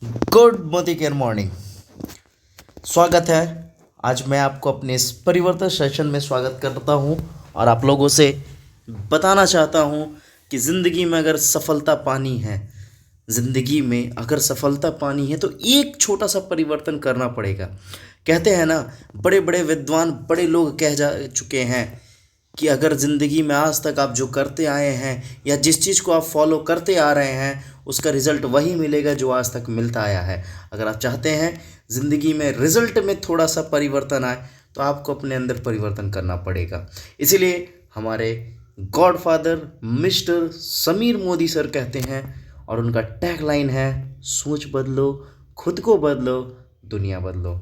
Good Modi morning. स्वागत है। आज मैं आपको अपने इस परिवर्तन सेशन में स्वागत करता हूं और आप लोगों से बताना चाहता हूं कि ज़िंदगी में अगर सफलता पानी है, ज़िंदगी में अगर सफलता पानी है तो एक छोटा सा परिवर्तन करना पड़ेगा। कहते हैं ना, बड़े बड़े विद्वान बड़े लोग कह जा चुके हैं कि अगर ज़िंदगी में आज तक आप जो करते आए हैं या जिस चीज़ को आप फॉलो करते आ रहे हैं उसका रिज़ल्ट वही मिलेगा जो आज तक मिलता आया है। अगर आप चाहते हैं ज़िंदगी में रिज़ल्ट में थोड़ा सा परिवर्तन आए तो आपको अपने अंदर परिवर्तन करना पड़ेगा। इसीलिए हमारे godfather mister Sameer Modi sir कहते हैं और उनका टैगलाइन है, सोच बदलो, खुद को बदलो, दुनिया बदलो।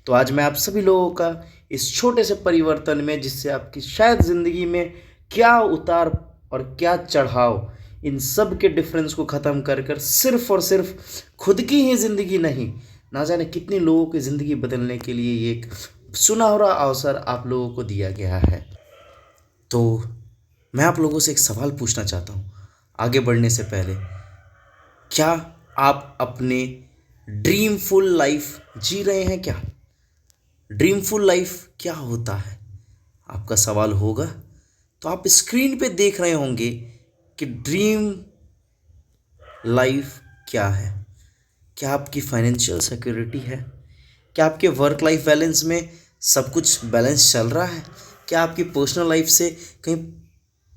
तो आज मैं आप सभी लोगों का इस छोटे से परिवर्तन में, जिससे आपकी शायद ज़िंदगी में क्या उतार और क्या चढ़ाव, इन सब के डिफरेंस को ख़त्म कर कर सिर्फ और सिर्फ खुद की ही ज़िंदगी नहीं, ना जाने कितने लोगों की ज़िंदगी बदलने के लिए ये एक सुनहरा अवसर आप लोगों को दिया गया है। तो मैं आप लोगों से एक सवाल पूछना चाहता हूँ आगे बढ़ने से पहले। क्या आप अपने ड्रीमफुल लाइफ जी रहे हैं क्या? ड्रीमफुल लाइफ क्या होता है, आपका सवाल होगा। तो आप स्क्रीन पे देख रहे होंगे कि ड्रीम लाइफ क्या है। क्या आपकी फाइनेंशियल सिक्योरिटी है? क्या आपके वर्क लाइफ बैलेंस में सब कुछ बैलेंस चल रहा है? क्या आपकी पर्सनल लाइफ से कहीं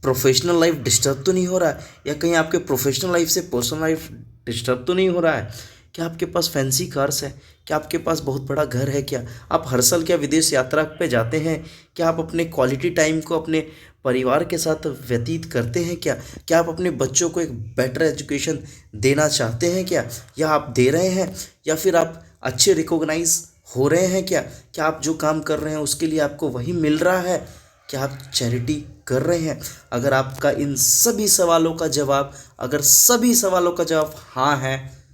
प्रोफेशनल लाइफ डिस्टर्ब तो नहीं हो रहा है, या कहीं आपके प्रोफेशनल लाइफ से पर्सनल लाइफ डिस्टर्ब तो नहीं हो रहा है? क्या आपके पास फैंसी कार्स है? क्या आपके पास बहुत बड़ा घर है? क्या आप हर साल क्या विदेश यात्रा पे जाते हैं? क्या आप अपने क्वालिटी टाइम को अपने परिवार के साथ व्यतीत करते हैं? क्या आप अपने बच्चों को एक बेटर एजुकेशन देना चाहते हैं क्या, या आप दे रहे हैं, या फिर आप अच्छे रिकॉग्नाइज हो रहे हैं क्या आप जो काम कर रहे हैं उसके लिए आपको वही मिल रहा है? क्या आप चैरिटी कर रहे हैं? अगर आपका इन सभी सवालों का जवाब, अगर सभी सवालों का जवाब हाँ है,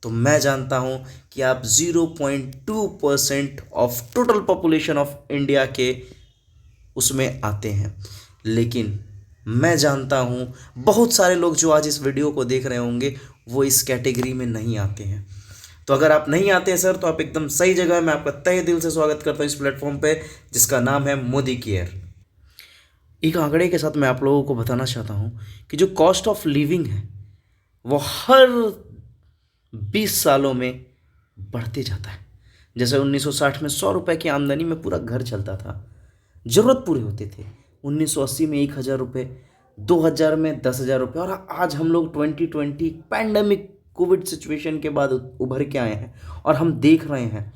तो मैं जानता हूं कि आप 0.2% of total population of India के उसमें आते हैं। लेकिन मैं जानता हूं बहुत सारे लोग जो आज इस वीडियो को देख रहे होंगे वो इस कैटेगरी में नहीं आते हैं। तो अगर आप नहीं आते हैं सर, तो आप एकदम सही जगह है। मैं आपका तहे दिल से स्वागत करता हूं इस प्लेटफॉर्म पे जिसका नाम है मोदी केयर। एक आंकड़े के साथ मैं आप लोगों को बताना चाहता हूं कि जो कॉस्ट ऑफ लिविंग है वो हर 20 सालों में बढ़ते जाता है। जैसे 1960 में 100 रुपए की आमदनी में पूरा घर चलता था, ज़रूरत पूरे होते थे। 1980 में 1,000 रुपये, 2000 में 10,000 रुपये, और आज हम लोग 2020 पैंडमिक कोविड सिचुएशन के बाद उभर के आए हैं और हम देख रहे हैं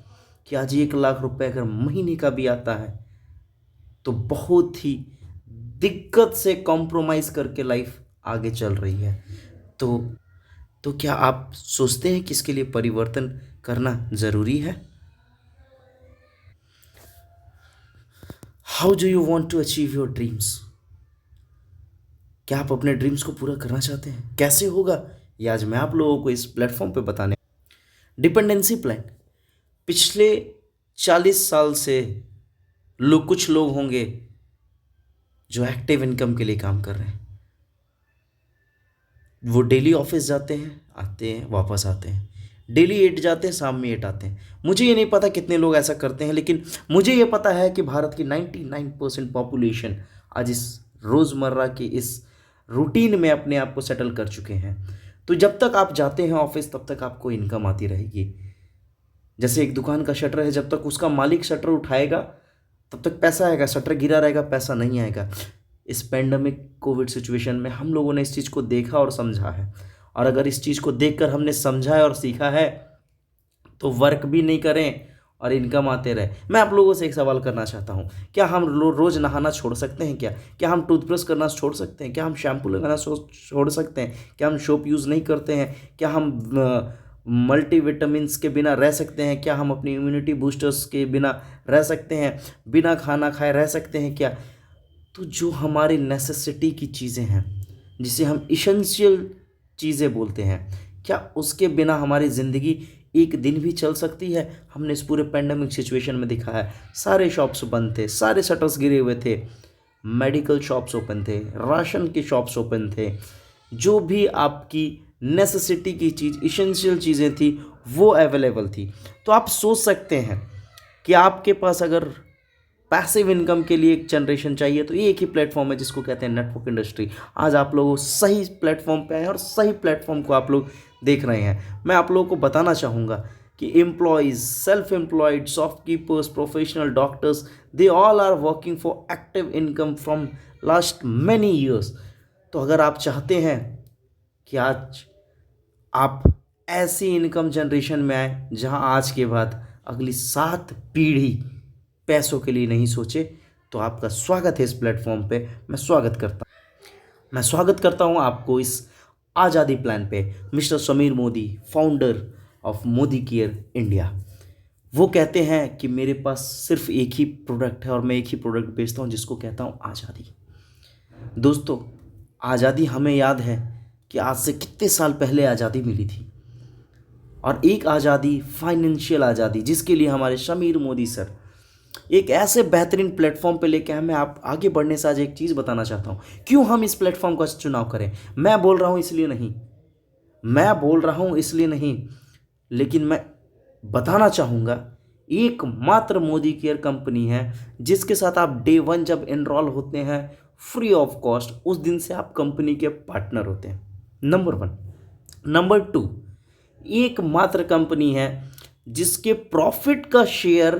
कि आज 1 लाख रुपए अगर महीने का भी आता है तो बहुत ही दिक्कत से कॉम्प्रोमाइज़ करके लाइफ आगे चल रही है। तो तो क्या आप सोचते हैं कि इसके लिए परिवर्तन करना ज़रूरी है? How do you want to achieve your dreams? क्या आप अपने ड्रीम्स को पूरा करना चाहते हैं? कैसे होगा ये आज मैं आप लोगों को इस प्लेटफॉर्म पे बताने। डिपेंडेंसी प्लान, पिछले 40 साल से कुछ लोग होंगे जो एक्टिव इनकम के लिए काम कर रहे हैं। वो डेली ऑफिस जाते हैं, आते हैं, वापस आते हैं, डेली 8 जाते हैं, शाम में 8 आते हैं। मुझे ये नहीं पता कितने लोग ऐसा करते हैं, लेकिन मुझे ये पता है कि भारत की 99% पॉपुलेशन आज इस रोज़मर्रा की इस रूटीन में अपने आप को सेटल कर चुके हैं। तो जब तक आप जाते हैं ऑफिस तब तक आपको इनकम आती रहेगी। जैसे एक दुकान का शटर है, जब तक उसका मालिक शटर उठाएगा तब तक पैसा आएगा, शटर गिरा रहेगा पैसा नहीं आएगा। इस पेंडेमिक कोविड सिचुएशन में हम लोगों ने इस चीज़ को देखा और समझा है, और अगर इस चीज़ को देखकर हमने समझा है और सीखा है तो वर्क भी नहीं करें और इनकम आते रहे। मैं आप लोगों से एक सवाल करना चाहता हूँ, क्या हम रोज़ नहाना छोड़ सकते हैं? क्या हम टूथब्रश करना छोड़ सकते हैं? क्या हम शैम्पू लगाना छोड़ सकते हैं? क्या हम सोप यूज़ नहीं करते हैं? क्या हम मल्टीविटामिन्स के बिना रह सकते हैं? क्या हम अपनी इम्यूनिटी बूस्टर्स के बिना रह सकते हैं? बिना खाना खाए रह सकते हैं क्या? तो जो हमारी नेसेसिटी की चीज़ें हैं, जिसे हम इसेंशियल चीज़ें बोलते हैं, क्या उसके बिना हमारी ज़िंदगी एक दिन भी चल सकती है? हमने इस पूरे पैंडेमिक सिचुएशन में देखा है, सारे शॉप्स बंद थे, सारे शटर्स गिरे हुए थे, मेडिकल शॉप्स ओपन थे, राशन के शॉप्स ओपन थे। जो भी आपकी नेसेसिटी की चीज़, इसेंशियल चीज़ें थी, वो अवेलेबल थी। तो आप सोच सकते हैं कि आपके पास अगर पैसिव इनकम के लिए एक जनरेशन चाहिए तो ये एक ही प्लेटफॉर्म है जिसको कहते हैं नेटवर्क इंडस्ट्री। आज आप लोग सही प्लेटफॉर्म पे हैं और सही प्लेटफॉर्म को आप लोग देख रहे हैं। मैं आप लोगों को बताना चाहूँगा कि employees, self employed, shopkeepers, professional doctors, they all are working for active income from last many years. तो अगर आप चाहते हैं कि आज आप ऐसी इनकम जनरेशन में आए जहां आज के बाद अगली 7 पीढ़ी पैसों के लिए नहीं सोचे, तो आपका स्वागत है इस प्लेटफॉर्म पे। मैं स्वागत करता हूं आपको इस आज़ादी प्लान पे। Mister Sameer Modi, founder of Modi care India, वो कहते हैं कि मेरे पास सिर्फ एक ही प्रोडक्ट है और मैं एक ही प्रोडक्ट बेचता हूं जिसको कहता हूं आज़ादी। दोस्तों, आज़ादी हमें याद है कि आज से कितने साल पहले आज़ादी मिली थी, और एक आज़ादी, फाइनेंशियल आज़ादी, जिसके लिए हमारे समीर मोदी सर एक ऐसे बेहतरीन प्लेटफॉर्म पे लेके आए। मैं आप आगे बढ़ने से आज एक चीज़ बताना चाहता हूँ, क्यों हम इस प्लेटफॉर्म का चुनाव करें। मैं बोल रहा हूँ इसलिए नहीं, लेकिन मैं बताना चाहूँगा, एकमात्र मोदी केयर कंपनी है जिसके साथ आप डे 1 जब एनरोल होते हैं फ्री ऑफ कॉस्ट, उस दिन से आप कंपनी के पार्टनर होते हैं। नंबर 1। नंबर 2, एकमात्र कंपनी है जिसके प्रॉफिट का शेयर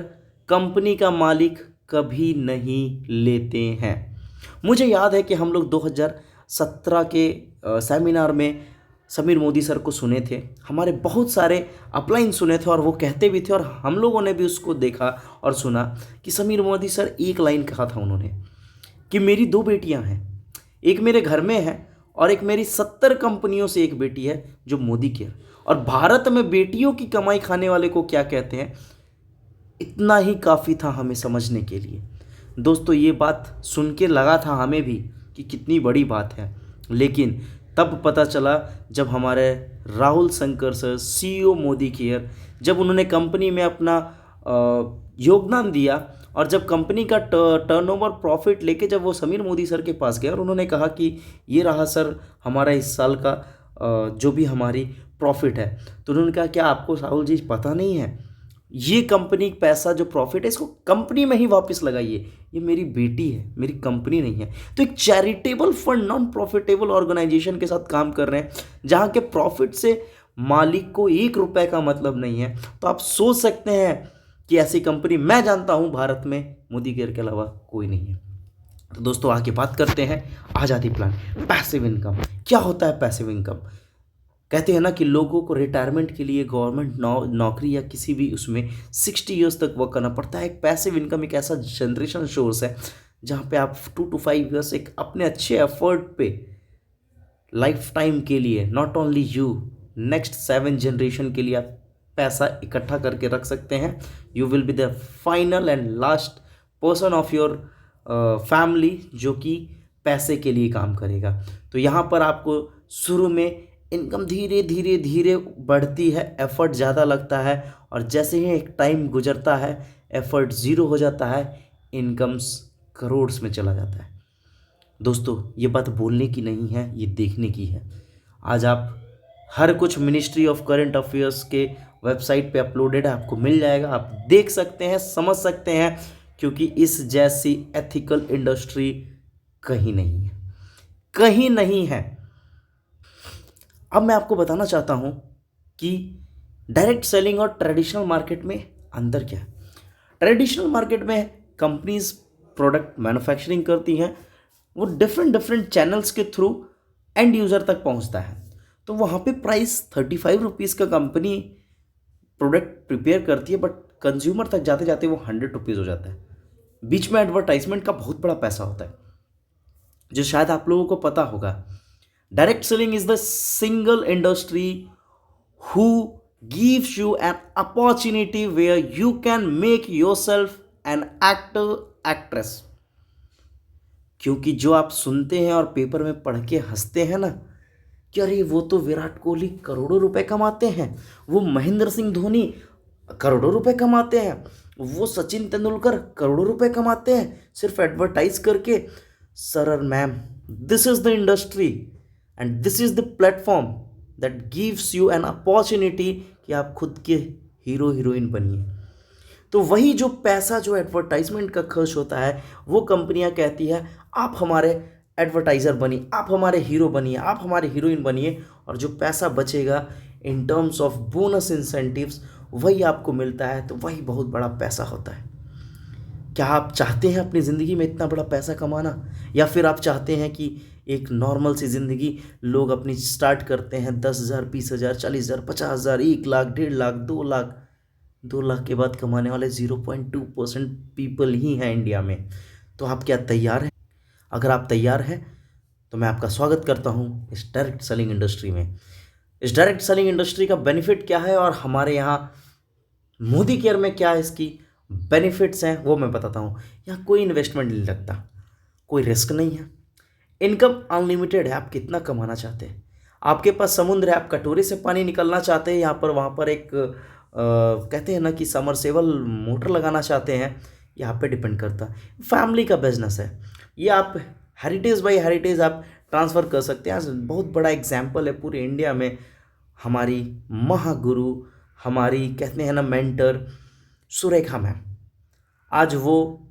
कंपनी का मालिक कभी नहीं लेते हैं। मुझे याद है कि हम लोग 2017 के सेमिनार में समीर मोदी सर को सुने थे। हमारे बहुत सारे अपलाइन सुने थे और वो कहते भी थे, और हम लोगों ने भी उसको देखा और सुना कि समीर मोदी सर एक लाइन कहा था उन्होंने कि मेरी 2 बेटियां हैं, एक मेरे घर में है और एक मेरी 70 कंपनियों से एक बेटी है जो मोदी केयर। और भारत में बेटियों की कमाई खाने वाले को क्या कहते हैं, इतना ही काफ़ी था हमें समझने के लिए। दोस्तों, ये बात सुन के लगा था हमें भी कि कितनी बड़ी बात है, लेकिन तब पता चला जब हमारे Rahul Shankar sir, CEO Modi care, जब उन्होंने कंपनी में अपना योगदान दिया और जब कंपनी का टर्नओवर प्रॉफिट लेके जब वो समीर मोदी सर के पास गए और उन्होंने कहा कि ये रहा सर हमारा इस साल का जो भी हमारी प्रॉफिट है, तो उन्होंने कहा क्या आपको राहुल जी पता नहीं है, ये कंपनी पैसा जो प्रॉफिट है इसको कंपनी में ही वापस लगाइए, ये मेरी बेटी है, मेरी कंपनी नहीं है। तो एक charitable fund, non profitable organisation के साथ काम कर रहे हैं जहाँ के प्रॉफिट से मालिक को 1 रुपए का मतलब नहीं है। तो आप सोच सकते हैं कि ऐसी कंपनी मैं जानता हूँ भारत में मोदी केयर के अलावा कोई नहीं है। तो दोस्तों, आगे बात करते हैं आज़ादी प्लान। पैसिव इनकम क्या होता है? पैसिव इनकम कहते हैं ना कि लोगों को रिटायरमेंट के लिए गवर्नमेंट नौकरी या किसी भी उसमें 60 ईयर्स तक वर्क करना पड़ता है। एक पैसिव इनकम एक ऐसा जनरेशन सोर्स है जहाँ पे आप 2 to 5 ईयर्स एक अपने अच्छे एफर्ट पे लाइफ टाइम के लिए, not only you, next 7 generation के लिए आप पैसा इकट्ठा करके रख सकते हैं। You will be the final and last person of your family जो कि पैसे के लिए काम करेगा। तो यहाँ पर आपको शुरू में इनकम धीरे धीरे धीरे बढ़ती है, एफर्ट ज़्यादा लगता है, और जैसे ही एक टाइम गुजरता है एफर्ट ज़ीरो हो जाता है, इनकम्स करोड़्स में चला जाता है। दोस्तों, ये बात बोलने की नहीं है, ये देखने की है। आज आप हर कुछ मिनिस्ट्री ऑफ करंट अफेयर्स के वेबसाइट पे अपलोडेड है, आपको मिल जाएगा, आप देख सकते हैं, समझ सकते हैं, क्योंकि इस जैसी एथिकल इंडस्ट्री कहीं नहीं है। अब मैं आपको बताना चाहता हूं कि डायरेक्ट सेलिंग और ट्रेडिशनल मार्केट में अंतर क्या है। ट्रेडिशनल मार्केट में कंपनीज प्रोडक्ट मैन्युफैक्चरिंग करती हैं, वो डिफरेंट चैनल्स के थ्रू एंड यूज़र तक पहुंचता है। तो वहाँ पे प्राइस 35 रुपीज़ का कंपनी प्रोडक्ट प्रिपेयर करती है, बट कंज्यूमर तक जाते जाते वो 100 रुपीज़ हो जाता है। बीच में एडवर्टाइजमेंट का बहुत बड़ा पैसा होता है, जो शायद आप लोगों को पता होगा। Direct selling is the single industry who gives you an opportunity where you can make yourself an actor, actress। क्योंकि जो आप सुनते हैं और पेपर में पढ़ के हंसते हैं ना कि अरे वो तो विराट कोहली करोड़ों रुपए कमाते हैं, वो महेंद्र सिंह धोनी करोड़ों रुपए कमाते हैं, वो सचिन तेंदुलकर करोड़ों रुपए कमाते हैं सिर्फ एडवर्टाइज करके। सर और ma'am, this is the industry and this is the platform that gives you an opportunity कि आप खुद के हीरो हीरोइन बनिए। तो वही जो पैसा जो एडवर्टाइजमेंट का खर्च होता है, वो कंपनियां कहती है आप हमारे एडवर्टाइज़र बनिए, आप हमारे हीरो बनिए, आप हमारे हीरोइन बनिए, और जो पैसा बचेगा in terms of bonus incentives वही आपको मिलता है। तो वही बहुत बड़ा पैसा होता है। क्या आप चाहते हैं अपनी ज़िंदगी में इतना बड़ा पैसा कमाना, या फिर आप चाहते हैं कि एक नॉर्मल सी ज़िंदगी लोग अपनी स्टार्ट करते हैं 10,000, 20,000, 40,000, 50,000, 1 लाख, 1.5 लाख, 2 लाख, 2 लाख के बाद कमाने वाले 0.2% पीपल ही हैं इंडिया में। तो आप क्या तैयार हैं? अगर आप तैयार हैं तो मैं आपका स्वागत करता हूं इस डायरेक्ट सेलिंग इंडस्ट्री में। इस डायरेक्ट सेलिंग इंडस्ट्री का बेनिफिट क्या है और हमारे यहाँ मोदी केयर में क्या इसकी बेनिफिट्स हैं वो मैं बताता हूँ। यहाँ कोई इन्वेस्टमेंट नहीं लगता, कोई रिस्क नहीं है, इनकम अनलिमिटेड है। आप कितना कमाना चाहते हैं, आपके पास समुद्र है, आप कटोरे से पानी निकलना चाहते हैं, यहाँ पर वहाँ पर एक कहते हैं ना कि समरसेबल मोटर लगाना चाहते हैं, यहाँ पे डिपेंड करता है। फैमिली का बिजनेस है ये, आप हेरिटेज बाय हेरिटेज आप ट्रांसफ़र कर सकते हैं। आज बहुत बड़ा एग्जाम्पल है पूरे इंडिया में, हमारी महागुरु, हमारी कहते हैं ना मेंटर सुरेखा मैम। आज वो,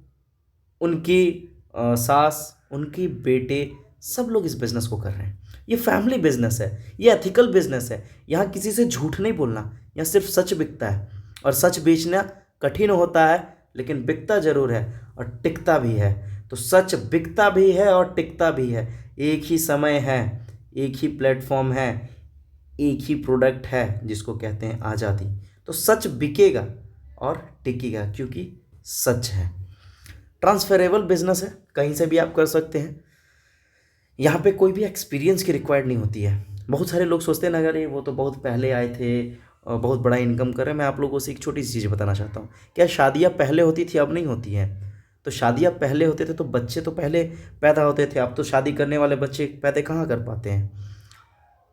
उनकी सास, उनकी बेटे, सब लोग इस बिज़नेस को कर रहे हैं। ये फैमिली बिजनेस है, ये एथिकल बिजनेस है। यहाँ किसी से झूठ नहीं बोलना, यहाँ सिर्फ सच बिकता है, और सच बेचना कठिन होता है लेकिन बिकता ज़रूर है और टिकता भी है। तो सच बिकता भी है और टिकता भी है। एक ही समय है, एक ही प्लेटफॉर्म है, एक ही प्रोडक्ट है जिसको कहते हैं आज़ादी। तो सच बिकेगा और टिकेगा क्योंकि सच है। ट्रांसफरेबल बिजनेस है, कहीं से भी आप कर सकते हैं। यहाँ पे कोई भी एक्सपीरियंस की रिक्वायर्ड नहीं होती है। बहुत सारे लोग सोचते हैं ना, अगर ये वो तो बहुत पहले आए थे और बहुत बड़ा इनकम कर रहे हैं। मैं आप लोगों से एक छोटी सी चीज़ बताना चाहता हूँ। क्या शादियाँ पहले होती थी, अब नहीं होती हैं? तो शादियाँ पहले होते थे तो बच्चे तो पहले पैदा होते थे। अब तो शादी करने वाले बच्चे पैदा कहाँ कर पाते हैं,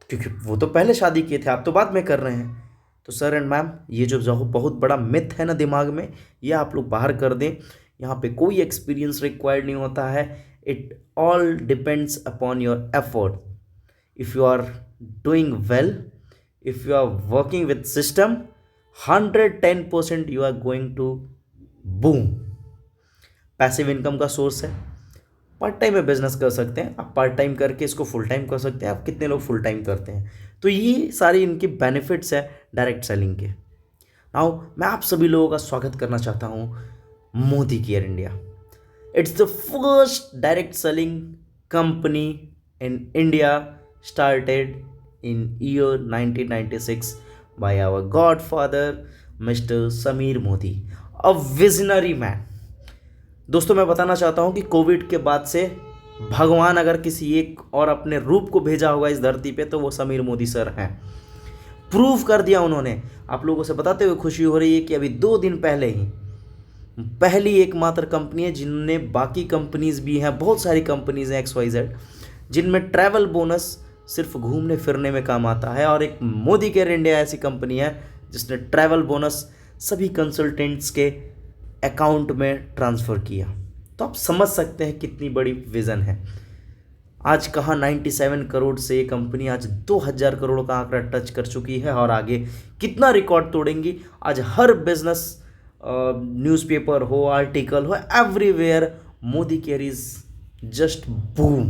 क्योंकि वो तो पहले शादी किए थे, आप तो बाद में कर रहे हैं। तो सर एंड मैम, ये जो बहुत बड़ा मिथ है ना दिमाग में, ये आप लोग बाहर कर दें। यहाँ पे कोई एक्सपीरियंस रिक्वायर्ड नहीं होता है। It all depends upon your effort. If you are doing well, if you are working with system, 110% you are going to boom. Passive income का सोर्स है। पार्ट टाइम में बिजनेस कर सकते हैं आप, पार्ट टाइम करके इसको फुल टाइम कर सकते हैं आप। कितने लोग फुल टाइम करते हैं? तो ये सारी इनके बेनिफिट्स है डायरेक्ट सेलिंग के। नाउ मैं आप सभी लोगों का स्वागत करना चाहता हूँ Modi care India. It's the first direct selling company in India, started in year 1996 by our godfather mister Sameer Modi, a visionary man. दोस्तों मैं बताना चाहता हूं कि कोविड के बाद से भगवान अगर किसी एक और अपने रूप को भेजा होगा इस धरती पे तो वो समीर मोदी सर हैं। प्रूव कर दिया उन्होंने। आप लोगों से बताते हुए खुशी हो रही है कि अभी 2 दिन पहले ही पहली एकमात्र कंपनी है जिनने, बाकी कंपनीज भी हैं, बहुत सारी कंपनीज हैं XYZ, जिनमें ट्रैवल बोनस सिर्फ घूमने फिरने में काम आता है, और एक मोदी केयर इंडिया ऐसी कंपनी है जिसने ट्रैवल बोनस सभी कंसल्टेंट्स के अकाउंट में ट्रांसफ़र किया। तो आप समझ सकते हैं कितनी बड़ी विज़न है। आज कहाँ 97 करोड़ से ये कंपनी आज 2000 करोड़ का आंकड़ा टच कर चुकी है, और आगे कितना रिकॉर्ड तोड़ेंगी। आज हर बिजनेस, न्यूज़पेपर हो, आर्टिकल हो, everywhere Modi care is just boom.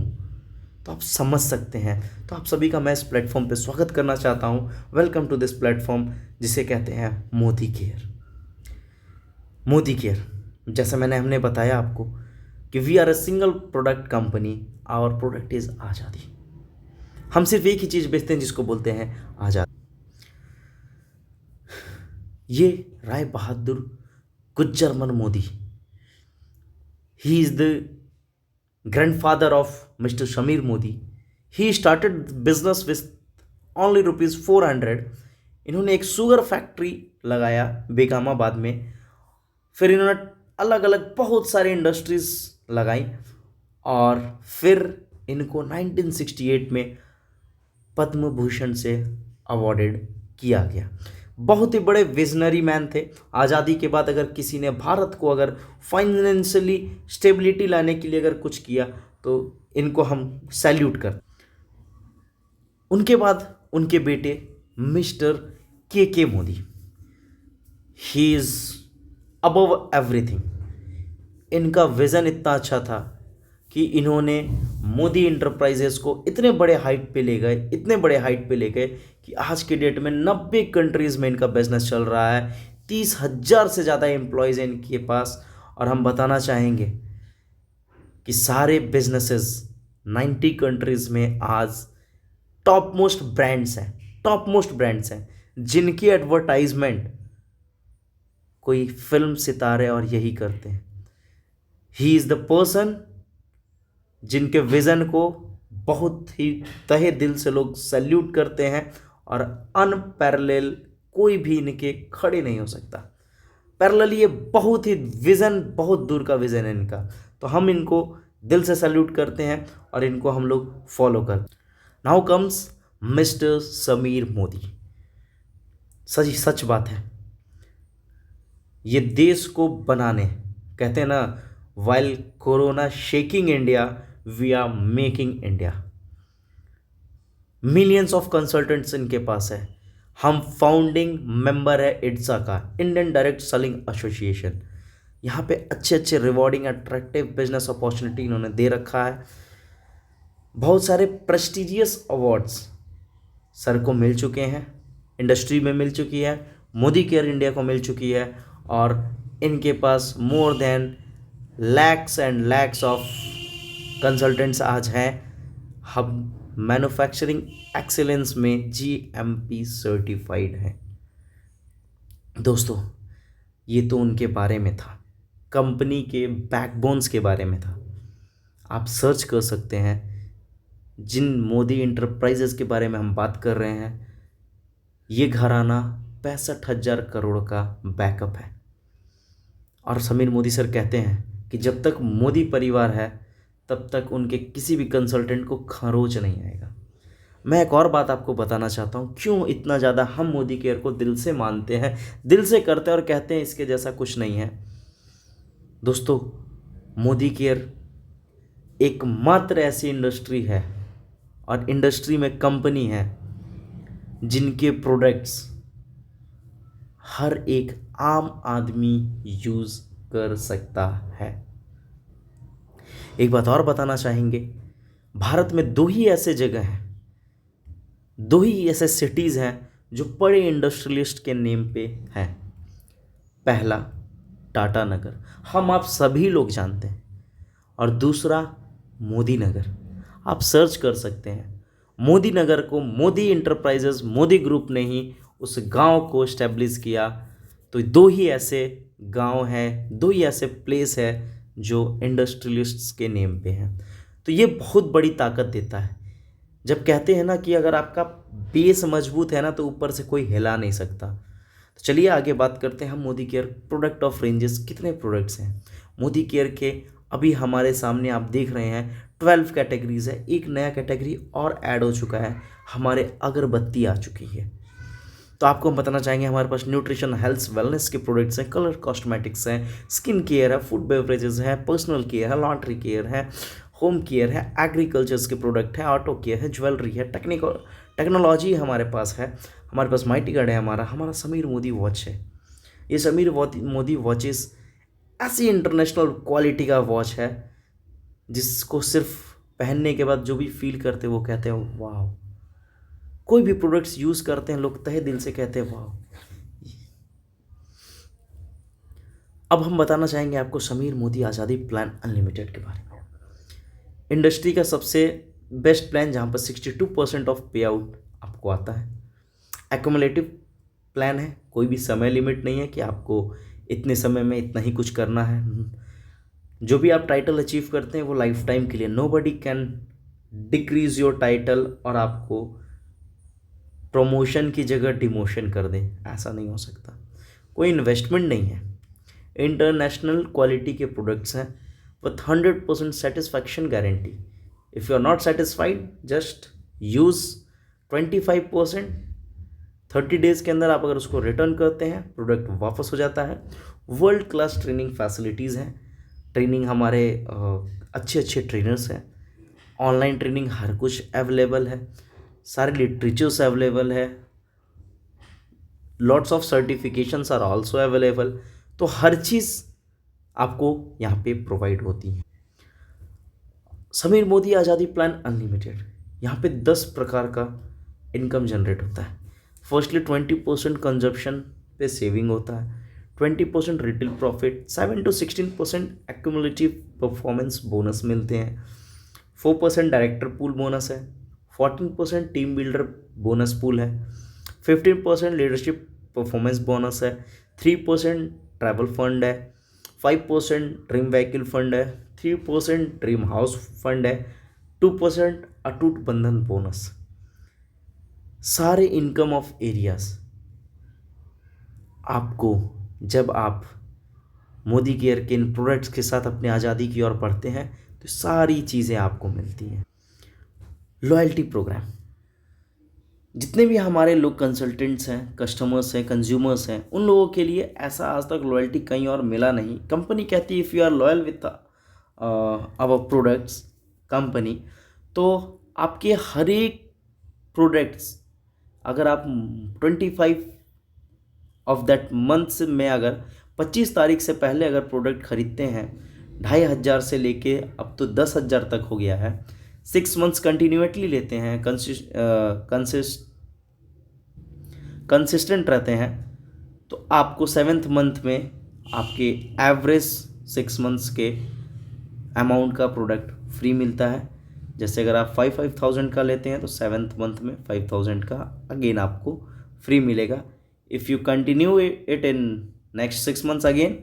तो आप समझ सकते हैं। तो आप सभी का मैं इस प्लेटफॉर्म पे स्वागत करना चाहता हूँ। वेलकम टू दिस प्लेटफॉर्म जिसे कहते हैं मोदी केयर। मोदी केयर, जैसे हमने बताया आपको कि we are a single product company, our product is आज़ादी। हम सिर्फ एक ही चीज़ बेचते हैं जिसको बोलते हैं आज़ादी। ये Rai Bahadur Gujarmal Modi, he is the grandfather of mister Sameer Modi. He started business with only ₹400। इन्होंने एक शुगर फैक्ट्री लगाया बेगामाबाद में, फिर इन्होंने अलग अलग बहुत सारी इंडस्ट्रीज लगाई, और फिर इनको 1968 में पद्म भूषण से अवॉर्डेड किया गया। बहुत ही बड़े विजनरी मैन थे। आज़ादी के बाद अगर किसी ने भारत को अगर फाइनेंशियली स्टेबिलिटी लाने के लिए अगर कुछ किया तो इनको हम सैल्यूट कर। उनके बाद उनके बेटे मिस्टर के Modi, he is above everything. इनका विज़न इतना अच्छा था कि इन्होंने मोदी इंटरप्राइजेस को इतने बड़े हाइट पे ले गए, इतने बड़े हाइट पे ले गए कि आज के डेट में 90 कंट्रीज़ में इनका बिजनेस चल रहा है। 30,000 से ज़्यादा एम्प्लॉयज़ हैं इनके पास। और हम बताना चाहेंगे कि सारे बिजनेसेस 90 कंट्रीज़ में आज टॉप मोस्ट ब्रांड्स हैं, टॉप मोस्ट ब्रांड्स हैं जिनकी एडवर्टाइजमेंट कोई फिल्म सितारे और यही करते हैं। ही इज़ द पर्सन जिनके विज़न को बहुत ही तहे दिल से लोग सैल्यूट करते हैं और अनपैरेलल कोई भी इनके खड़े नहीं हो सकता। पैरेलल ये बहुत ही विज़न, बहुत दूर का विज़न है इनका, तो हम इनको दिल से सैल्यूट करते हैं और इनको हम लोग फॉलो कर। Now comes mister Sameer Modi. सच बात है, ये देश को बनाने, कहते हैं ना, while corona shaking India we are making India. Millions of consultants इनके पास है। हम फाउंडिंग मेंबर है इड्सा का, इंडियन डायरेक्ट सेलिंग एसोसिएशन। यहाँ पे अच्छे अच्छे रिवॉर्डिंग अट्रैक्टिव बिजनेस अपॉर्चुनिटी इन्होंने दे रखा है। बहुत सारे प्रेस्टिजियस अवार्ड्स सर को मिल चुके हैं, इंडस्ट्री में मिल चुकी है, मोदी केयर इंडिया को मिल चुकी है। और इनके पास more than lakhs and lakhs of consultants आज हैं। हम मैन्युफैक्चरिंग एक्सीलेंस में GMP सर्टिफाइड हैं। दोस्तों, ये तो उनके बारे में था, कंपनी के बैकबोन्स के बारे में था। आप सर्च कर सकते हैं, जिन मोदी इंटरप्राइजेस के बारे में हम बात कर रहे हैं, ये घराना 65,000 करोड़ का बैकअप है। और समीर मोदी सर कहते हैं कि जब तक मोदी परिवार है तब तक उनके किसी भी कंसल्टेंट को खरोच नहीं आएगा। मैं एक और बात आपको बताना चाहता हूँ, क्यों इतना ज़्यादा हम मोदी केयर को दिल से मानते हैं, दिल से करते हैं और कहते हैं इसके जैसा कुछ नहीं है। दोस्तों, मोदी केयर एकमात्र ऐसी इंडस्ट्री है और इंडस्ट्री में कंपनी है जिनके प्रोडक्ट्स हर एक आम आदमी यूज़ कर सकता है। एक बात और बताना चाहेंगे, भारत में दो ही ऐसे जगह हैं, दो ही ऐसे सिटीज़ हैं जो बड़े इंडस्ट्रियलिस्ट के नेम पे हैं। पहला टाटा नगर, हम आप सभी लोग जानते हैं, और दूसरा मोदी नगर। आप सर्च कर सकते हैं, मोदी नगर को मोदी इंटरप्राइजेस, मोदी ग्रुप ने ही उस गांव को इस्टेब्लिश किया। तो दो ही ऐसे गांव हैं, दो ही ऐसे प्लेस है जो इंडस्ट्रियलिस्ट्स के नेम पे हैं। तो ये बहुत बड़ी ताकत देता है। जब कहते हैं ना कि अगर आपका बेस मजबूत है ना तो ऊपर से कोई हिला नहीं सकता। तो चलिए आगे बात करते हैं हम Modi care product of ranges. कितने प्रोडक्ट्स हैं मोदी केयर के? अभी हमारे सामने आप देख रहे हैं 12 कैटेगरीज है। एक नया कैटेगरी और ऐड हो चुका है, हमारे अगरबत्ती आ चुकी है। तो आपको हम बताना चाहेंगे, हमारे पास न्यूट्रिशन, हेल्थ, वेलनेस के प्रोडक्ट्स हैं, कलर कॉस्मेटिक्स हैं, स्किन केयर है, फूड बेवरेजेस है, पर्सनल केयर है, लॉन्ड्री केयर है, होम केयर है, एग्रीकल्चर्स के प्रोडक्ट है, ऑटो केयर है, ज्वेलरी है, टेक्नोलॉजी हमारे पास है। हमारे पास माइटी गार्ड है, हमारा समीर मोदी वॉच है। ये समीर मोदी वॉचेस ऐसी इंटरनेशनल क्वालिटी का वॉच है जिसको सिर्फ पहनने के बाद जो भी फील करते हैं वो कहते हैं वाह। कोई भी प्रोडक्ट्स यूज़ करते हैं लोग तहे दिल से कहते हैं वाह। अब हम बताना चाहेंगे आपको समीर मोदी आज़ादी प्लान अनलिमिटेड के बारे में। इंडस्ट्री का सबसे बेस्ट प्लान जहाँ पर 62% ऑफ पे आउट आपको आता है। एक्युमुलेटिव प्लान है, कोई भी समय लिमिट नहीं है कि आपको इतने समय में इतना ही कुछ करना है। जो भी आप टाइटल अचीव करते हैं वो लाइफ टाइम के लिए, nobody can decrease your title और आपको प्रमोशन की जगह डिमोशन कर दें, ऐसा नहीं हो सकता। कोई इन्वेस्टमेंट नहीं है। इंटरनेशनल क्वालिटी के प्रोडक्ट्स हैं with 100% satisfaction guarantee. If you are not satisfied just use 25%। 30 days के अंदर आप अगर उसको रिटर्न करते हैं प्रोडक्ट वापस हो जाता है। वर्ल्ड क्लास ट्रेनिंग फैसिलिटीज़ हैं। ट्रेनिंग हमारे अच्छे ट्रेनर्स हैं। ऑनलाइन ट्रेनिंग हर कुछ अवेलेबल है, सारे लिटरेचर्स अवेलेबल है। Lots of certifications are also available. तो हर चीज़ आपको यहाँ पे प्रोवाइड होती है। समीर मोदी आज़ादी प्लान अनलिमिटेड, यहाँ पे 10 प्रकार का इनकम जनरेट होता है। फर्स्टली 20% कंजप्शन पे सेविंग होता है, 20% retail profit, 7 to 16% accumulative performance bonus मिलते हैं, 4% डायरेक्टर पूल बोनस है, 14% टीम बिल्डर बोनस पूल है, 15% लीडरशिप परफॉर्मेंस बोनस है, 3% ट्रैवल फंड है, 5% ड्रीम व्हीकल फंड है, 3% ड्रीम हाउस फंड है, 2% अटूट बंधन बोनस। सारे इनकम ऑफ एरियाज आपको जब आप मोदी केयर के इन प्रोडक्ट्स के साथ अपनी आज़ादी की ओर बढ़ते हैं तो सारी चीज़ें आपको मिलती हैं। लॉयल्टी प्रोग्राम, जितने भी हमारे लोग कंसल्टेंट्स हैं, कस्टमर्स हैं, कंज्यूमर्स हैं, उन लोगों के लिए ऐसा आज तक लॉयल्टी कहीं और मिला नहीं। कंपनी कहती है if you are loyal with our products company, तो आपके हर एक प्रोडक्ट्स अगर आप 25 ऑफ दैट मंथ्स में अगर 25 तारीख से पहले अगर प्रोडक्ट खरीदते हैं, 2,500 से लेके अब तो 10,000 तक हो गया है, 6 मंथ्स कंटिन्यूटली लेते हैं, कंसिस्टेंट रहते हैं, तो आपको 7th मंथ में आपके एवरेज 6 मंथ्स के अमाउंट का प्रोडक्ट फ्री मिलता है। जैसे अगर आप 5,000 का लेते हैं तो 7th मंथ में 5,000 का अगेन आपको फ्री मिलेगा। If you continue it in next 6 months again,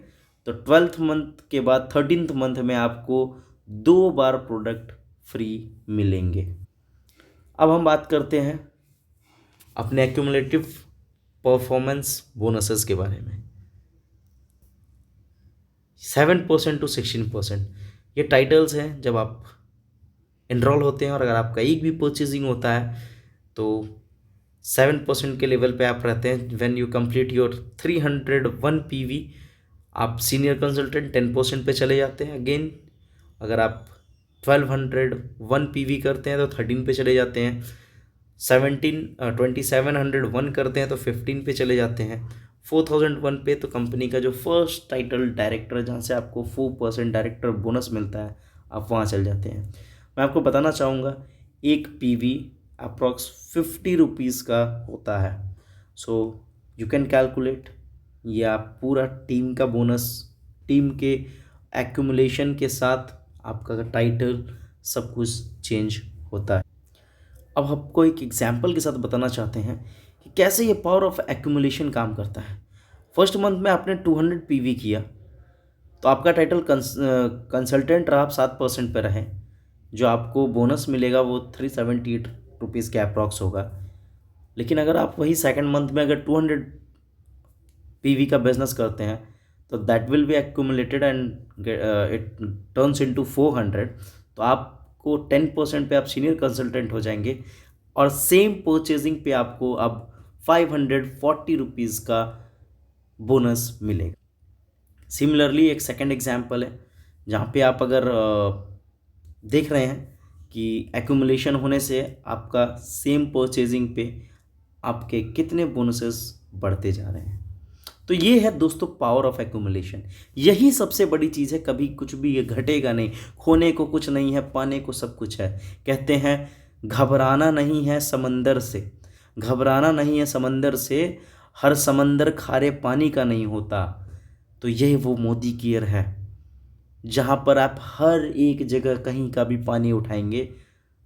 तो 12th मंथ के बाद 13th मंथ में आपको 2 बार प्रोडक्ट फ्री मिलेंगे। अब हम बात करते हैं अपने एक्यूमुलेटिव परफॉर्मेंस बोनसेस के बारे में। 7% to 16%, ये टाइटल्स हैं जब आप इनरोल होते हैं और अगर आपका एक भी परचेजिंग होता है तो 7% के लेवल पे आप रहते हैं। When you complete your 301 PV, आप सीनियर कंसल्टेंट 10% पे चले जाते हैं। अगेन अगर आप 1201 PV करते हैं तो 13 पे चले जाते हैं। 2701 करते हैं तो 15 पे चले जाते हैं। 4001 पे तो कंपनी का जो फर्स्ट टाइटल डायरेक्टर, जहाँ से आपको 4% डायरेक्टर बोनस मिलता है, आप वहाँ चल जाते हैं। मैं आपको बताना चाहूँगा एक PV अप्रॉक्स 50 रुपीज़ का होता है। सो यू कैन कैलकुलेट, ये आप पूरा टीम का बोनस, टीम के एक्यूमुलेशन के साथ आपका टाइटल सब कुछ चेंज होता है। अब आपको एक एग्जाम्पल के साथ बताना चाहते हैं कि कैसे ये पावर ऑफ एक्यूमुलेशन काम करता है। फर्स्ट मंथ में आपने 200 PV किया तो आपका टाइटल कंसल्टेंट रहा, आप 7% पे रहे, जो आपको बोनस मिलेगा वो 378 रुपीज़ के अप्रॉक्स होगा। लेकिन अगर आप वही सेकंड मंथ में अगर 200 PV का बिजनेस करते हैं तो that will be accumulated and it turns into 400, तो आपको 10% पे आप सीनियर कंसल्टेंट हो जाएंगे और सेम परचेजिंग पे आपको अब 540 रुपीज़ का बोनस मिलेगा। सिमिलरली एक सेकंड एग्जांपल है जहाँ पे आप अगर देख रहे हैं कि एक्यूमुलेशन होने से आपका सेम परचेजिंग पे आपके कितने बोनसेस बढ़ते जा रहे हैं। तो ये है दोस्तों पावर ऑफ एक्यूमुलेशन। यही सबसे बड़ी चीज़ है, कभी कुछ भी ये घटेगा नहीं, खोने को कुछ नहीं है, पाने को सब कुछ है। कहते हैं घबराना नहीं है समंदर से, घबराना नहीं है समंदर से, हर समंदर खारे पानी का नहीं होता। तो यही वो मोदी केयर है जहाँ पर आप हर एक जगह कहीं का भी पानी उठाएंगे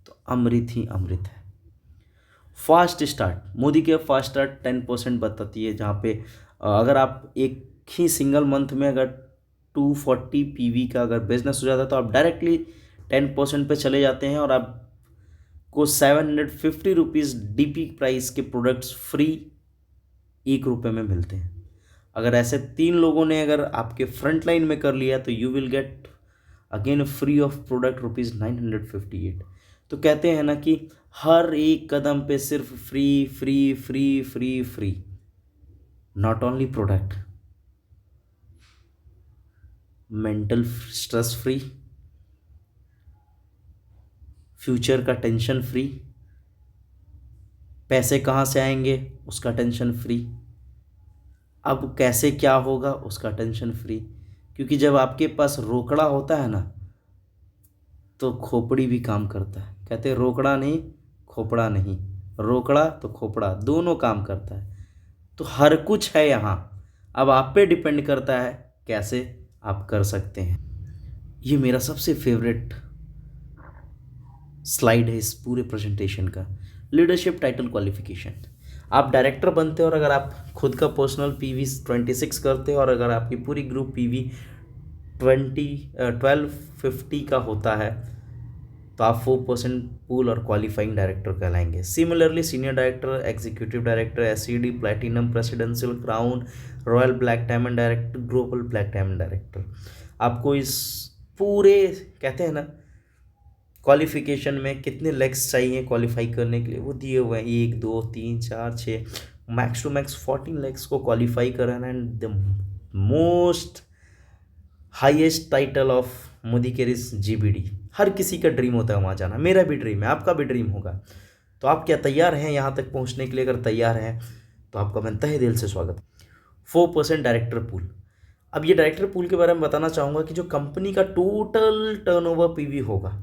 तो अमृत ही अमृत है। Fast start, Modi care fast start 10% बताती है, जहाँ पे अगर आप एक ही सिंगल मंथ में अगर 240 PV का अगर बिजनेस हो जाता है तो आप डायरेक्टली 10% पे चले जाते हैं और आपको 750 रुपीज़ DP प्राइस के प्रोडक्ट्स फ्री 1 रुपये में मिलते हैं। अगर ऐसे 3 लोगों ने अगर आपके फ्रंट लाइन में कर लिया तो you will get again free of product rupees 958। तो कहते हैं ना कि हर एक कदम पे सिर्फ free free free free free, not only product, mental stress free, future का टेंशन फ्री, पैसे कहाँ से आएंगे उसका टेंशन फ्री, अब कैसे क्या होगा उसका टेंशन फ्री, क्योंकि जब आपके पास रोकड़ा होता है ना तो खोपड़ी भी काम करता है। कहते हैं रोकड़ा नहीं खोपड़ा नहीं, रोकड़ा तो खोपड़ा दोनों काम करता है। तो हर कुछ है यहाँ, अब आप पे डिपेंड करता है कैसे आप कर सकते हैं। ये मेरा सबसे फेवरेट स्लाइड है इस पूरे प्रेजेंटेशन का, लीडरशिप टाइटल क्वालिफिकेशन। आप डायरेक्टर बनते हो और अगर आप खुद का पर्सनल पीवी 26 करते हो और अगर आपकी पूरी ग्रुप पीवी 1250 का होता है तो आप 4% पूल और क्वालिफाइंग डायरेक्टर कहलाएंगे। Similarly senior director, executive director, SCD, platinum, presidential, crown, royal black diamond director, global black diamond director, आपको इस पूरे कहते हैं ना क्वालिफिकेशन में कितने लेग्स चाहिए क्वालिफाई करने के लिए वो दिए हुए हैं, 1 2 3 4 6, मैक्स टू मैक्स 14 लेग्स को क्वालिफाई कराना। And the most highest title of Modi care is GBD. हर किसी का ड्रीम होता है वहाँ जाना, मेरा भी ड्रीम है, आपका भी ड्रीम होगा। तो आप क्या तैयार हैं यहाँ तक पहुँचने के लिए? अगर तैयार हैं तो आपका मैं तहे दिल से स्वागत। 4% डायरेक्टर पूल। अब ये डायरेक्टर पूल के बारे में बताना चाहूँगा कि जो कंपनी का टोटल टर्नओवर पीवी होगा,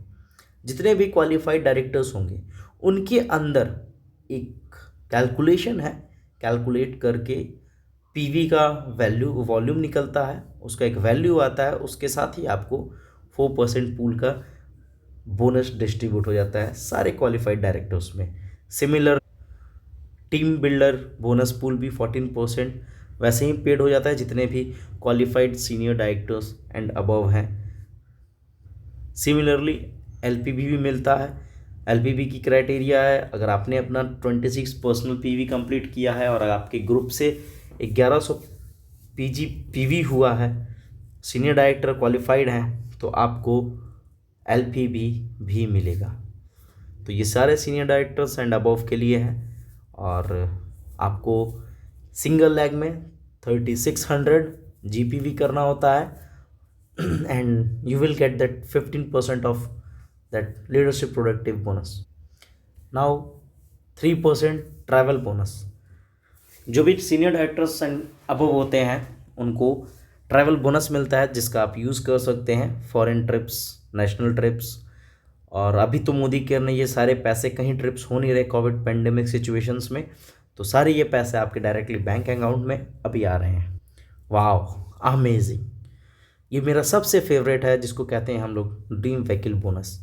जितने भी क्वालिफाइड डायरेक्टर्स होंगे उनके अंदर एक कैलकुलेशन है, कैलकुलेट करके पीवी का वैल्यू वॉल्यूम निकलता है, उसका एक वैल्यू आता है, उसके साथ ही आपको 4% पूल का बोनस डिस्ट्रीब्यूट हो जाता है सारे क्वालिफाइड डायरेक्टर्स में। Similar team builder bonus pool भी 14% वैसे ही पेड हो जाता है जितने भी qualified senior directors and above हैं। सिमिलरली एलपीवी भी मिलता है। एलपीवी की क्राइटेरिया है, अगर आपने अपना 26 पर्सनल पीवी कंप्लीट किया है और आपके ग्रुप से 1100 पीवी हुआ है, सीनियर डायरेक्टर क्वालिफाइड हैं, तो आपको एलपीवी भी मिलेगा। तो ये सारे सीनियर डायरेक्टर्स एंड अबव के लिए हैं और आपको सिंगल लेग में 3600 जीपीवी करना होता है and you will get that 15% of that leadership productive bonus. Now 3% travel bonus. जो भी सीनियर डायरेक्टर्स एंड अबव होते हैं उनको ट्रैवल बोनस मिलता है जिसका आप यूज़ कर सकते हैं फॉरेन ट्रिप्स, नेशनल ट्रिप्स। और अभी तो मोदी केयर ने ये सारे पैसे, कहीं ट्रिप्स हो नहीं रहे कोविड पेंडेमिक सिचुएशंस में, तो सारे ये पैसे आपके डायरेक्टली बैंक अकाउंट में अभी आ रहे हैं। वाह अमेजिंग। ये मेरा सबसे फेवरेट है जिसको कहते हैं हम लोग ड्रीम व्हीकल बोनस।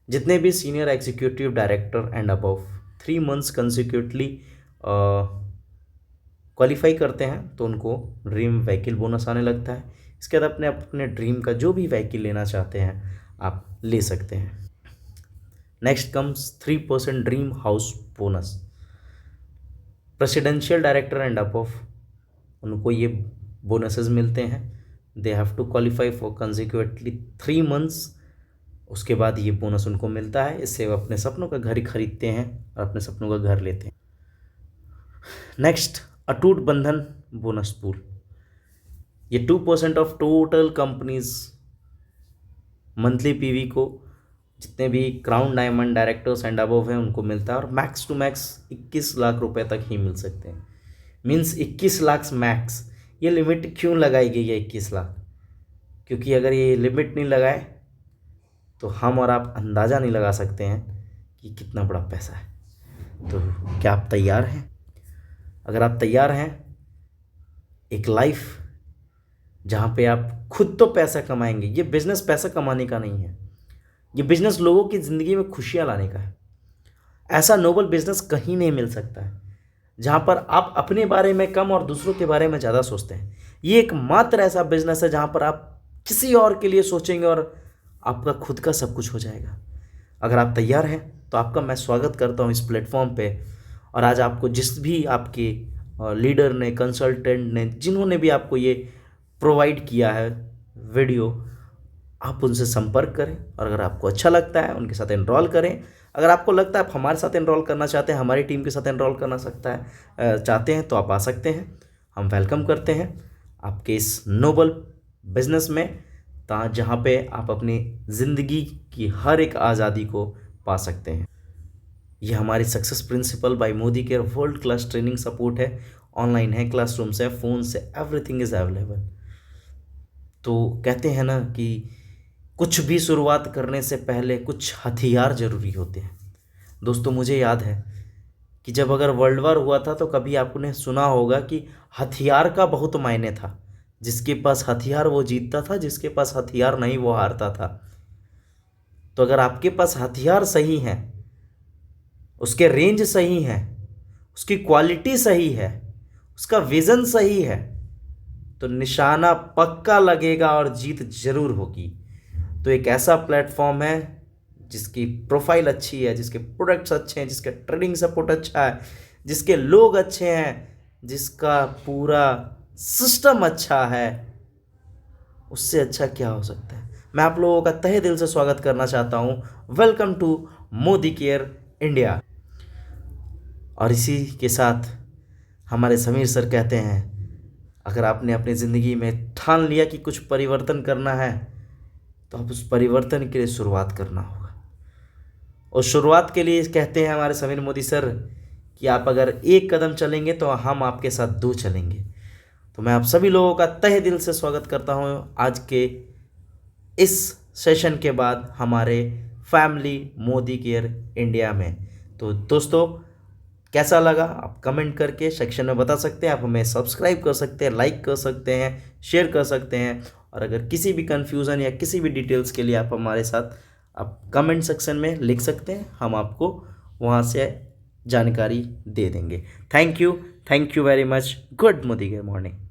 जितने भी senior executive director and above 3 months कंसिक्यूटिवली qualify करते हैं तो उनको ड्रीम व्हीकल बोनस आने लगता है। इसके बाद अपने अपने ड्रीम का जो भी व्हीकल लेना चाहते हैं आप ले सकते हैं। Next comes 3% dream house bonus. Presidential director and above उनको ये बोनसेस मिलते हैं। They have to qualify for consecutively 3 months, उसके बाद ये बोनस उनको मिलता है। इससे वो अपने सपनों का घर ही खरीदते हैं और अपने सपनों का घर लेते हैं। नेक्स्ट अटूट बंधन बोनस पूल। ये 2% of total companies monthly PV को जितने भी crown diamond directors and above हैं उनको मिलता है और मैक्स टू मैक्स 21 लाख रुपए तक ही मिल सकते हैं। Means 21 lakh max. ये लिमिट क्यों लगाई गई है 21 लाख? क्योंकि अगर ये लिमिट नहीं लगाए तो हम और आप अंदाज़ा नहीं लगा सकते हैं कि कितना बड़ा पैसा है। तो क्या आप तैयार हैं? अगर आप तैयार हैं एक लाइफ जहाँ पे आप खुद तो पैसा कमाएंगे, ये बिज़नेस पैसा कमाने का नहीं है, ये बिज़नेस लोगों की ज़िंदगी में खुशियाँ लाने का है। ऐसा नोबल बिज़नेस कहीं नहीं मिल सकता है जहाँ पर आप अपने बारे में कम और दूसरों के बारे में ज़्यादा सोचते हैं। ये एकमात्र ऐसा बिज़नेस है जहाँ पर आप किसी और के लिए सोचेंगे और आपका खुद का सब कुछ हो जाएगा। अगर आप तैयार हैं तो आपका मैं स्वागत करता हूँ इस प्लेटफॉर्म पे। और आज आपको जिस भी आपके लीडर ने, कंसल्टेंट ने, जिन्होंने भी आपको ये प्रोवाइड किया है वीडियो, आप उनसे संपर्क करें और अगर आपको अच्छा लगता है उनके साथ एनरोल करें। अगर आपको लगता है आप हमारे साथ एनरोल करना चाहते हैं, हमारी टीम के साथ एनरोल करना चाहते हैं तो आप आ सकते हैं। हम वेलकम करते हैं आपके इस नोबल बिजनेस में, जहाँ पे आप अपनी ज़िंदगी की हर एक आज़ादी को पा सकते हैं। ये हमारी success principal bye Modi care world class training support है ऑनलाइन है, क्लासरूम्स है, फ़ोन्स है, एवरीथिंग इज़ अवेलेबल। तो कहते हैं ना कि कुछ भी शुरुआत करने से पहले कुछ हथियार ज़रूरी होते हैं। दोस्तों, मुझे याद है कि जब अगर वर्ल्ड वार हुआ था तो कभी आपने सुना होगा कि हथियार का बहुत मायने था। जिसके पास हथियार वो जीतता था, जिसके पास हथियार नहीं वो हारता था। तो अगर आपके पास हथियार सही हैं, उसके रेंज सही है, उसकी क्वालिटी सही है, उसका विज़न सही है, तो निशाना पक्का लगेगा और जीत जरूर होगी। तो एक ऐसा प्लेटफॉर्म है जिसकी प्रोफाइल अच्छी है, जिसके प्रोडक्ट्स अच्छे हैं, जिसका ट्रेडिंग सपोर्ट अच्छा है, जिसके लोग अच्छे हैं, जिसका पूरा सिस्टम अच्छा है, उससे अच्छा क्या हो सकता है। मैं आप लोगों का तहे दिल से स्वागत करना चाहता हूँ। Welcome to Modi care India. और इसी के साथ हमारे समीर सर कहते हैं, अगर आपने अपनी ज़िंदगी में ठान लिया कि कुछ परिवर्तन करना है, तो आप उस परिवर्तन के लिए शुरुआत करना होगा। और शुरुआत के लिए कहते हैं हमारे समीर मोदी सर कि आप अगर एक कदम चलेंगे तो हम आपके साथ दो चलेंगे। तो मैं आप सभी लोगों का तहे दिल से स्वागत करता हूँ आज के इस सेशन के बाद हमारे फैमिली मोदी केयर इंडिया में। तो दोस्तों, कैसा लगा आप कमेंट करके सेक्शन में बता सकते हैं। आप हमें सब्सक्राइब कर सकते हैं, लाइक कर सकते हैं, शेयर कर सकते हैं। और अगर किसी भी कन्फ्यूज़न या किसी भी डिटेल्स के लिए आप हमारे साथ आप कमेंट सेक्शन में लिख सकते हैं, हम आपको वहाँ से जानकारी दे देंगे। Thank you very much. Good Modi care morning.